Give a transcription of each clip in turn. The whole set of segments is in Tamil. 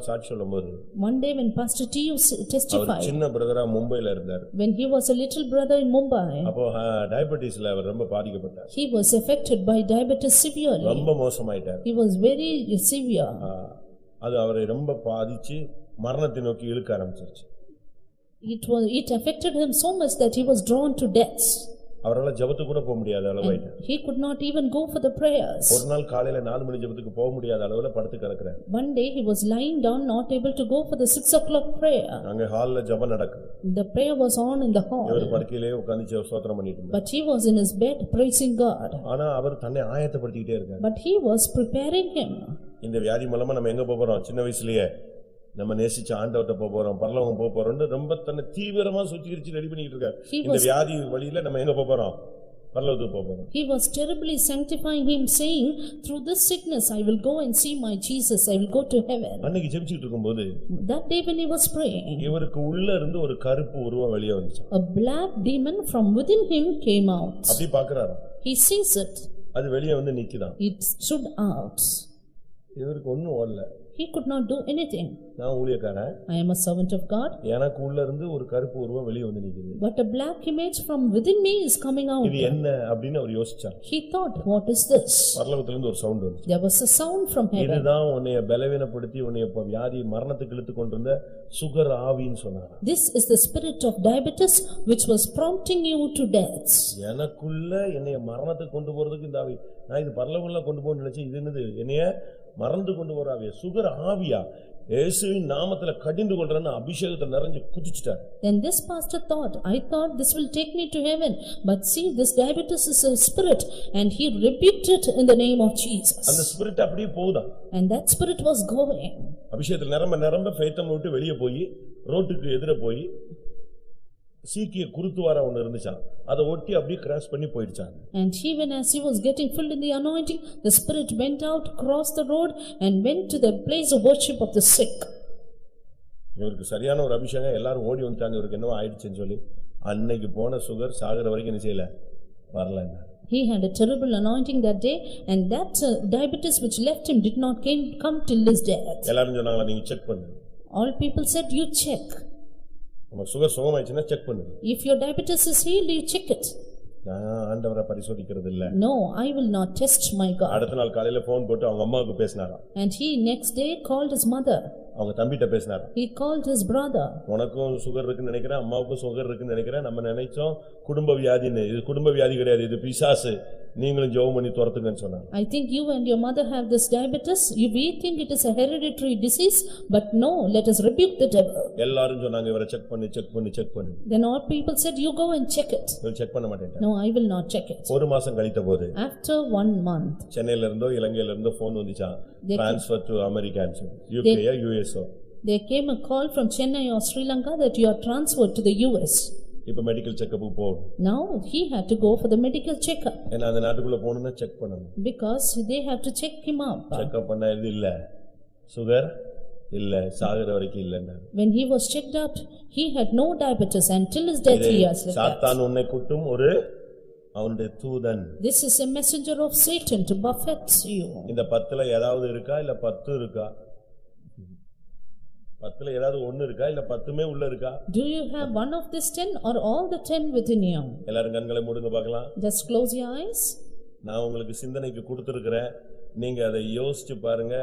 சாட்சி சொல்லும்போது one day when Pastor T testified, சின்ன பிரதரா மும்பைல இருந்தார். when he was a little brother in Mumbai, அப்போ டயபெட்டிஸ்ல அவர் ரொம்ப பாதிக்கப்பட்டார். he was affected by diabetes severely. ரொம்ப மோசமாயிட்டார். He was very severe. அது அவரை ரொம்ப பாதிச்சு மரணத்தை நோக்கி இழுக்க ஆரம்பிச்சிருச்சு. It affected him so much that he was drawn to death. அவரால ஜெபத்துக்கு கூட போக முடியாத அளவுக்கு he could not even go for the prayers. ஒரு நாள் காலையில 4 மணி ஜெபத்துக்கு போக முடியாத அளவுல படுத்து கிடக்குறார். One day he was lying down, not able to go for the 6 o'clock prayer. அங்க ஹால்ல ஜெபம் நடக்குது. The prayer was on in the hall. இவர் படுக்கையிலே உட்கார்ந்து ஸ்தோத்திரம் பண்ணிட்டு இருந்தார். But he was in his bed praising God. ஆனா அவர் தன்னை ஆயத்தப்படுத்திட்டே இருக்கார். But he was preparing him. இந்த வியாதி மூலமா நம்ம எங்க போறோம்? சின்ன வயசுலயே நம்ம நேசிச்ச ஆண்டவர்ட்ட போறோம், பரலோகம் போறோம்னு ரொம்ப தன்னை தீவிரமா சுத்திகரிச்சு ரெடி பண்ணிட்டு இருக்கார். இந்த வியாதி வழியில நம்ம எங்க போறோம்? பரலோகத்துக்கு போறோம். He was terribly sanctifying him, saying, through this sickness I will go and see my Jesus, I will go to heaven. அன்னைக்கு ஜெபிச்சிட்டு இருக்கும்போது that day when he was praying, இவருக்கு உள்ள இருந்து ஒரு கருப்பு உருவம் வெளியே வந்துச்சு. A black demon from within him came out. அப்படி பார்க்கறாரு. He sees it. அது வெளியே வந்து நிக்குதாம். It stood out. இவருக்கு ஒண்ணும் ஓடல. He could not do anything. நான் ஊழியக்காரன். I am a servant of God. எனக்கு உள்ள இருந்து ஒரு கருப்பு உருவம் வெளியே வந்து நிக்குது. But a black image from within me is coming out. இது என்ன அப்படினு அவர் யோசிச்சார். He thought, what is this? பரலோகத்துல இருந்து ஒரு சவுண்ட் வந்துச்சு. There was a sound from heaven. இதுதான் உன்னை பலவீனப்படுத்தி உன்னை வியாதி மரணத்துக்கு இழுத்து கொண்டிருந்த சுகர் ஆவின்னு சொன்னார். This is the spirit of diabetes which was prompting you to death. எனக்குள்ள என்னை மரணத்துக்கு கொண்டு போறதுக்கு இந்த ஆவி, நான் இது பரலோகத்துல கொண்டு போன்னு நினைச்சேன். இது என்னது? என்னைய மறந்து கொண்டு போற ஆவியா? சுகர் ஆவியா? இயேசுவின் நாமத்துல கடிந்து கொள்றேன்னு அபிஷேகத்தை நிறைஞ்சு குதிச்சிட்டார். Then this pastor thought, I thought this will take me to heaven, but see, this diabetes is a spirit, and he rebuked it in the name of Jesus. அந்த ஸ்பிரிட் அப்படியே போகுதா? And that spirit was going. அபிஷேகத்துல நிரம்ப ஃபெய்த்தம் விட்டு வெளியே போய் ரோட்டுக்கு எதிர போய் சீக்கிய குருத்துவாரா ஒன்னு இருந்துச்சாம், அதை ஒட்டி அப்படியே கிராஸ் பண்ணி போயிடுச்சாங்க. And even as he was getting filled in the anointing, the spirit went out, crossed the road and went to the place of worship of the sick. இவருக்கு சரியான ஒரு அபிஷேகம், எல்லாரும் ஓடி வந்துட்டாங்க. இவருக்கு என்னவோ ஆயிடுச்சுன்னு சொல்லி அன்னைக்கு போன சுகர் சாகர வரைக்கும் என்ன செய்யல, வரல. He had a terrible anointing that day, and that diabetes which left him did not come till his death. எல்லாரும் சொன்னாங்களா, நீங்க செக் பண்ணுங்க. All people said, you check. உங்களுக்கு சுகர் சுகமாயிடுச்சுன்னா செக் பண்ணுங்க. If your diabetes is healed, you check it. நான் ஆண்டவரை பரிசோதிக்கிறது இல்ல. No, I will not test my God. அடுத்த நாள் காலையில போன் போட்டு அவங்க அம்மாவுக்கு பேசினாராம். And he next day called his mother. அவங்க தம்பிட்ட பேசினாராம். He called his brother. உனக்கும் சுகர் இருக்குன்னு நினைக்கிறேன், அம்மாவுக்கும் சுகர் இருக்குன்னு நினைக்கிறேன். நம்ம நினைச்சோம் குடும்ப வியாதின்னு. இது குடும்ப வியாதி கிடையாது, இது பிசாசு. நீங்களும் ஜெபம் பண்ணி துரத்துங்கன்னு சொன்னாங்க. I think you and your mother have this diabetes. We think it is a hereditary disease, but no, let us rebuke the devil. எல்லாரும் சொன்னாங்க இவரை செக் பண்ணு. Then all people said, you go and check it. இவர் செக் பண்ண மாட்டேன். No, I will not check it. ஒரு மாசம் கழித்த போது after 1 month, சென்னையில இருந்தோ இலங்கையில இருந்தோ போன் வந்துச்சாம், ட்ரான்ஸ்ஃபர் டு அமெரிக்கான்னு சொல்லி. UK or US? There came a call from Chennai or Sri Lanka that you are transferred to the US. இப்ப மெடிக்கல் செக்கப் போணும். Now he had to go for the medical checkup. ஏன்னா அந்த நாட்டுக்குள்ள போணும்னா செக் பண்ணணும். Because they have to check him up. Checkup பண்ண இது இல்ல, சுகர் இல்ல, சாகர வரைக்கும் இல்லன்னா. When he was checked out, he had no diabetes until his death he has lived. சாத்தான் உன்னை குட்டும் ஒரு அவனுடைய தூதன். This is a messenger of Satan to buffet you. இந்த 10ல ஏதாவது இருக்கா இல்ல 10 இருக்கா? 10ல ஏதாவது ஒன்னு இருக்கா இல்ல 10மே உள்ள இருக்கா? Do you have one of this 10 or all the 10 within you? எல்லாரும் கண்களை மூடுங்க பார்க்கலாம். Just close your eyes. நான் உங்களுக்கு சிந்தனைக்கு கொடுத்திருக்கிறேன், நீங்க அதை யோசிச்சு பாருங்க.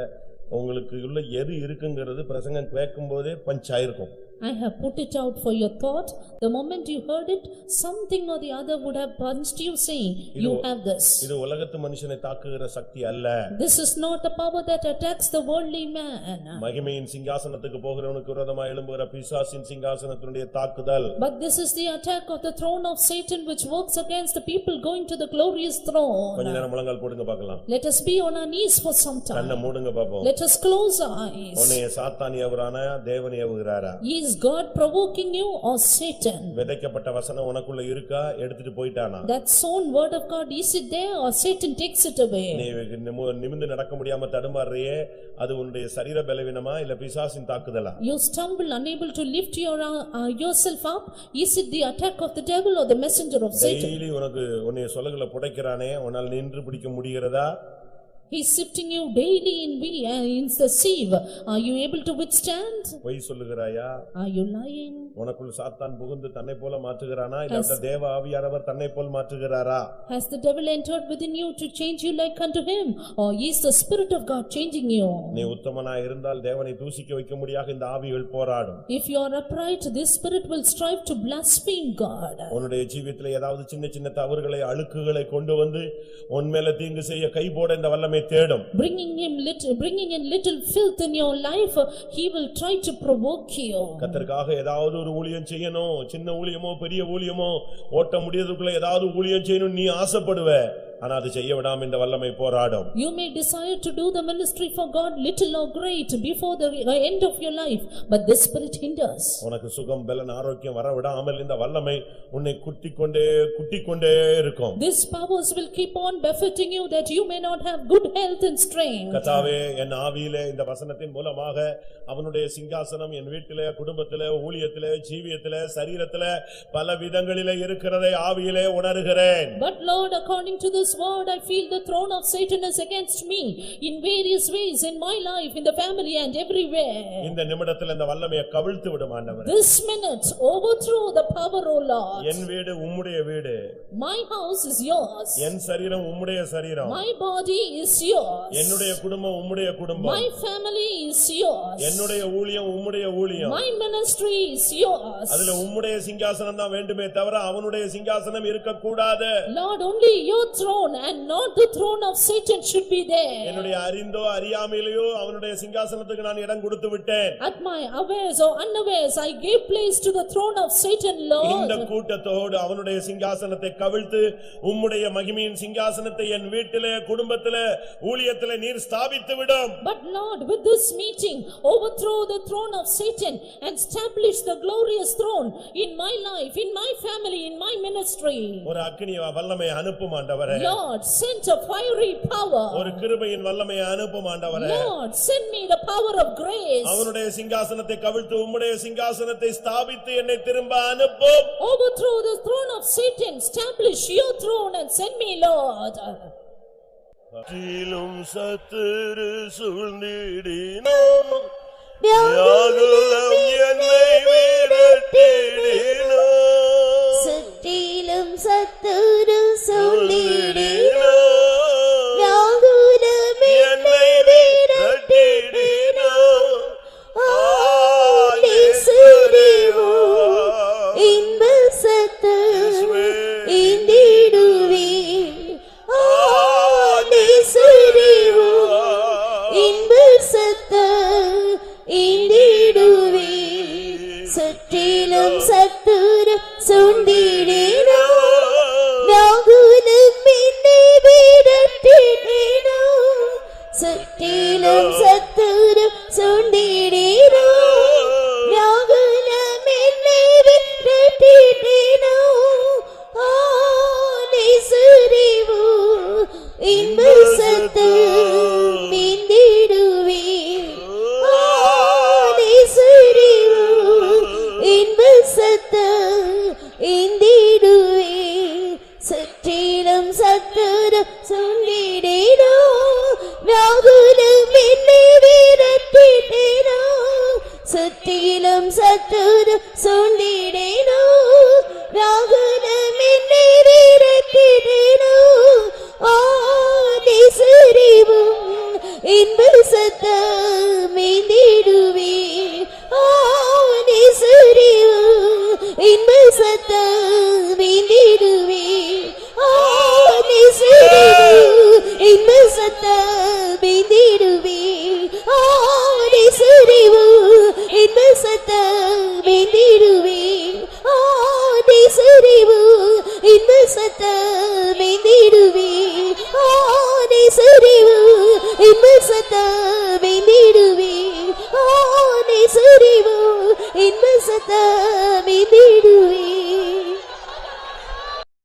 உங்களுக்கு உள்ள எது இருக்குங்கிறது பிரசங்கம் கேட்கும்போதே பஞ்ச் ஆயிருக்கும். I have put it out for your thought. The moment you heard it, something or the other would have punched you saying, you have this. இது உலகத்து மனுஷனை தாக்குகிற சக்தி அல்ல. This is not the power that attacks the worldly man. மகிமையின் சிங்காசனத்துக்கு போகிறவனுக்கு விரோதமாய் எழும்புகிற பிசாசின் சிங்காசனத்தினுடைய தாக்குதல். But this is the attack of the throne of Satan which works against the people going to the glorious throne. கொஞ்ச நேரம் முழங்கால் போடுங்க பார்க்கலாம். Let us be on our knees for some time. கண்ணை மூடுங்க பாப்போம். Let us close our eyes. உன்னை சாத்தான் ஏவுறானா தேவன் ஏவுகிறாரா? Is God provoking you or Satan? விதைக்கப்பட்ட வசனம் உனக்குள்ள இருக்கா, எடுத்துட்டு போய்ட்டானா? That sown word of God, is it there or Satan takes it away? நீ நிமிர்ந்து நடக்க முடியாம தடுமாறியே, அது உன்னுடைய சரீர பலவீனமா இல்ல பிசாசின் தாக்குதலா? You stumble unable to lift yourself up. Is it the attack of the devil or the messenger of Satan? Daily உனக்கு உன்னை சொல்லகளை புடைக்கிறானே, உன்னால் நின்று பிடிக்க முடிகிறதா? He is sifting you daily in the sieve. Are you able to withstand? பொய் சொல்லுகிறாயா? Are you lying? உனக்குள் சாத்தான் புகுந்து தன்னை போல மாற்றுகிறானா இல்ல தேவ ஆவியானவர் தன்னை போல மாற்றுகிறாரா? Has the devil entered within you to change you like unto him, or is the spirit of God changing you? நீ உத்தமனாய் இருந்தால் தேவனை தூசிக்க வைக்க முடியாக இந்த ஆவிகள் போராடும். If you are upright, this spirit will strive to blaspheme God. உன்னுடைய ஜீவிதத்திலே ஏதாவது சின்ன சின்ன தவறுகளை அழுக்குகளை கொண்டு வந்து உன்மேல தீங்கு செய்ய கை போட இந்த வல்லமை தேடும். Bringing in little filth in your life, he will try to provoke you. கர்த்தருக்காக ஏதாவது ஒரு ஊழியம் செய்யணும், சின்ன ஊழியமோ பெரிய ஊழியமோ ஓட்ட முடியதுக்குள்ள ஏதாவது ஊழியம் செய்யணும் நீ ஆசைப்படுவே, ஆனா அது செய்ய விடாம இந்த வல்லமை போராடும். You may desire to do the ministry for God, little or great, before the end of your life, but this spirit hinders. உனக்கு சுகம் பலன் ஆரோக்கியம் வர விடாமல் இந்த வல்லமை உன்னை குட்டிக்கொண்டே இருக்கும். These powers will keep on buffeting you that you may not have good health and strength. கர்த்தாவே என் ஆவியிலே இந்த வசனத்தின் மூலமாக அவனுடைய சிங்காசனம் என் வீட்டிலே குடும்பத்திலே ஊழியத்திலே ஜீவியத்திலே சரீரத்திலே பல விதங்களிலே இருக்கிறதை ஆவியிலே உணர்கிறேன். But Lord, according to this word, I feel the throne of Satan is against me in various ways in my life, in the family and everywhere. இந்த நிமிடத்தில் இந்த வல்லமையை கவிழ்த்து விடும் ஆண்டவரே. This minute overthrow the power, O Lord. என் வீடு உம்முடைய வீடு. My house is yours. என் சரீரம் உம்முடைய சரீரம். My body is yours. என்னுடைய குடும்பம் உம்முடைய குடும்பம். My family is yours. என்னுடைய ஊழியம் உம்முடைய ஊழியம். My ministry is yours. அதுல உம்முடைய சிங்காசனம் தான் வேண்டுமே தவிர அவனுடைய சிங்காசனம் இருக்க கூடாது. Lord, only your throne and not the throne of Satan should be there. என்னுடைய அறிந்தோ அறியாமையிலோ அவனுடைய சிங்காசனத்துக்கு நான் இடம் கொடுத்து விட்டேன். At my awares or unawares, I gave place to the throne of Satan, Lord. இந்த கூட்டத்தோடு அவனுடைய சிங்காசனத்தை கவிழ்த்து உம்முடைய மகிமையின் சிங்காசனத்தை என் வீட்டிலே குடும்பத்திலே ஊழியத்திலே நீர் ஸ்தாபித்து விடும். But Lord, with this meeting, overthrow the throne of Satan and establish the glorious throne in my life, in my family, in my ministry. ஒரு அக்கினி வல்லமை அனுப்பும் ஆண்டவரே. Lord, send a fiery power. ஒரு கிருபையின் வல்லமையை அனுப்பும் ஆண்டவரே. Lord, send me the power of grace. அவனுடைய சிங்காசனத்தை கவிழ்த்து உம்முடைய சிங்காசனத்தை ஸ்தாபித்து என்னை திரும்ப அனுப்பும். Overthrow the throne of Satan, establish your throne and send me, Lord. சுற்றிலும் சத்துரு சூழ்ந்திடினான், வியாகுலம் என்னை விரட்டிடினான். சுற்றிலும் சத்துரு சூழ்ந்திடினான், வியாகுலம் என்னை விரட்டிடினான். ஆனேசுரேவோ இன்ப சத்தம் இந்திடுவேன். ஆனேசுரேவோ இன்ப சத்தம் இந்திடுவேன். சுற்றிலும் சத்துரு சூழ்ந்திடினான், வியாகுலம் என்னை விரட்டிடினான். சுற்றிலும் சத்துரு சூழ்ந்திடினான், வியாகுலம் என்னை விரட்டிடினான். ஆனேசுரேவோ இன்ப சத்தம் இந்திடுவேன். ஆனேசுரேவோ இன்ப சத்தம் இந்திடுவேன். சுற்றிலும் சத்துரு சூழ்ந்திடினான், வியாகுலம் என்னை விரட்டிடினான். சுற்றிலும் சத்துரு சூழ்ந்திடினான், வியாகுலம் என்னை விரட்டிடினான். ஆனேசுரேவோ இன்ப சத்தம் இந்திடுவேன். ஆனேசுரேவோ இன்ப சத்தம் இந்திடுவேன். ஆனேசுரேவோ இன்ப சத்தம் இந்திடுவேன். ஆனேசுரேவோ இன்ப சத்தம் இந்திடுவேன். ஆனேசுரேவோ இன்ப சத்தம் இந்திடுவேன். ஆனேசுரேவோ இன்ப சத்தம் இந்திடுவேன். ஆனேசுரேவோ இன்ப சத்தம்